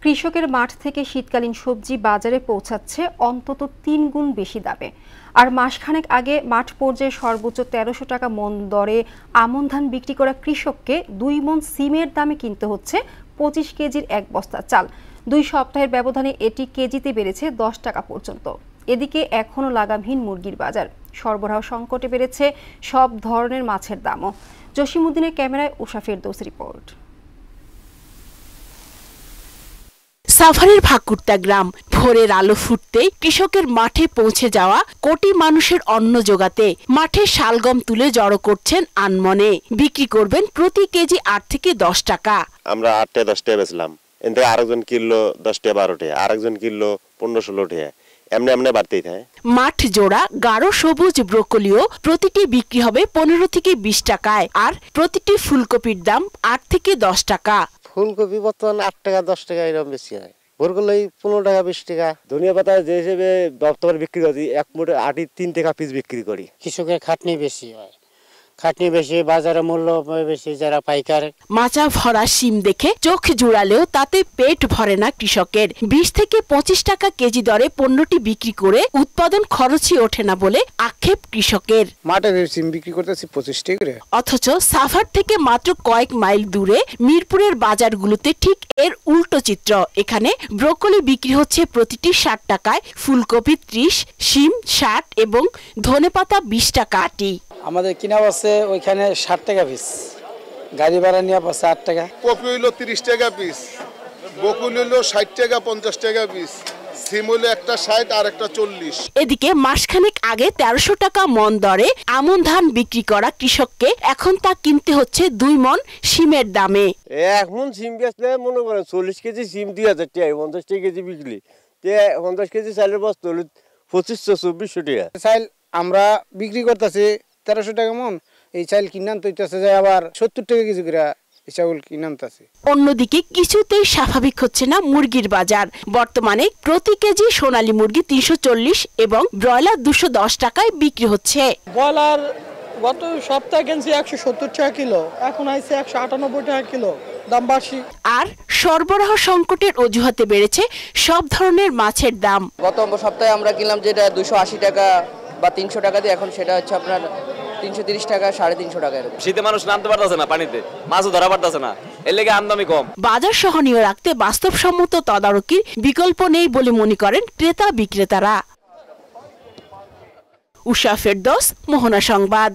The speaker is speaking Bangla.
কৃষকের মাঠ থেকে শীতকালীন সবজি বাজারে পৌঁছাচ্ছে অন্তত ৩ গুণ বেশি দামে। আর মাসখানেক আগে মাঠ পর্যায়ে সর্বোচ্চ ১৩০০ টাকা মন দরে আমন ধান বিক্রি করা কৃষককে ২ মণ সিমের দামে কিনতে হচ্ছে ২৫ কেজির এক বস্তা চাল। ২ সপ্তাহের ব্যবধানে এটি কেজিতে বেড়েছে ১০ টাকা পর্যন্ত। এদিকে এখনও লাগামহীন মুরগির বাজার, সরবরাহ সংকটে বেড়েছে সব ধরনের মাছের দামও। জসিমউদ্দিনের ক্যামেরায় উষা ফেরদৌস রিপোর্ট। সাভারের ভাকুরতা গ্রাম, ভোরের আলো ফুটতেই কৃষকের মাঠে পৌঁছে যাওয়া কোটি মানুষের অন্ন জোগাতে মাঠে শালগম তুলে জড়ো করছেন আনমনে। বিক্রি করবেন প্রতি কেজি ৮ থেকে ১০ টাকা। আমরা ৮ টাকা ১০ টাকা বেচলাম, এতে আরেকজন কিনলো ১০ টাকা ১২ টাকা, আরেকজন কিনলো ১৫-১৬ টাকা, এমনি বাড়তেই থাকে। মাঠ জোড়া গাঢ় সবুজ ব্রোকলিও প্রতিটি বিক্রি হবে ১৫ থেকে ২০ টাকায়, আর প্রতিটি ফুলকপির দাম ৮ থেকে ১০ টাকা। ফুলকপি বর্তমানে ৮ টাকা 10 টাকা এরকম বেশি হয়, ভোরগুলোই 15 টাকা 20 টাকা। ধনিয়া পাতা যে হিসেবে বর্তমানে বিক্রি করি, এক মুঠে আটি ৩ টাকা পিস বিক্রি করি। কৃষকের খাটনি বেশি হয়, খাটনি বেশি, বাজারে মূল্য বেশি, যারা পাইকার। মাচা ভরা শিম দেখে চোখ জুড়ালেও তাতে পেট ভরে না কৃষকের। ২০ থেকে ২৫ টাকা কেজি দরে পণ্যটি বিক্রি করে উৎপাদন খরচই ওঠে না বলে আক্ষেপ কৃষকের। মাঠে শিম বিক্রি করতেছি ২৫ টাকা করে। অথচ সাভার থেকে মাত্র কয়েক মাইল দূরে মিরপুরের বাজারগুলোতে ঠিক এর উল্টো চিত্র। এখানে ব্রোকলি বিক্রি হচ্ছে প্রতিটি ৬০ টাকায়, ফুলকপি ৩০, শিম ৬০ এবং ধনেপাতা ২০ টাকা আটি। আমাদের কিনা আছে ওইখানে ৬০ টাকা পিস, গাড়ি ভাড়া নিয়ে পড়ছে ৮ টাকা। কপি হইলো ৩০ টাকা পিস, বকুল হইলো ৬০ টাকা ৫০ টাকা পিস, সিম হইলো একটা ৬০ আর একটা ৪০। এদিকে মাসখানেক আগে ১৩০০ টাকা মন দরে আমন ধান বিক্রি করা কৃষককে এখন তা কিনতে হচ্ছে ২ মণ শিমের দামে। এক মণ সিম বেচলে মনে করেন ৪০ কেজি সিম ২০০০ টাকা, ৫০ টাকা কেজি বিক্রি, ৫০ কেজি চালের বস্তা হলো ২৫০০-২৪০০ টাকা। চাল আমরা বিক্রি করতেছি ১৩০০ টাকা মন, এই চাল কিনে আনতে হইতেছে যে আবার ৭০ টাকা কেজি করে চাউল কিনে আনতেছে। অন্যদিকে কিছুতেই স্বাভাবিক হচ্ছে না মুরগির বাজার। বর্তমানে প্রতি কেজি সোনালী মুরগি ৩৪০ এবং ব্রয়লার ২১০ টাকায় বিক্রি হচ্ছে। ব্রয়লার গত সপ্তাহে কিনছি ১৭০ টাকা কিলো, এখন আইছে ১৯৮ টাকা কিলো, দাম বাড়ছে। আর সরবরাহ সংকটের অজুহাতে বেড়েছে সব ধরনের মাছের দাম। গত সপ্তাহে আমরা কিনলাম যেটা ২৮০ টাকা বা ৩০০ টাকা দিয়ে, এখন সেটা হচ্ছে আপনার ৩৩০ টাকা, ৩৫০ টাকা এরকম। শীতে মানুষ নামতে পারতেছে না, পানিতে মাছও ধরা পারতেছে না, এর লেগে আমদানি কম। বাজার সহনীয় রাখতে বাস্তবসম্মত তদারকির বিকল্প নেই বলে মনে করেন ক্রেতা বিক্রেতারা। উষা ফেরদৌস, মোহনা সংবাদ।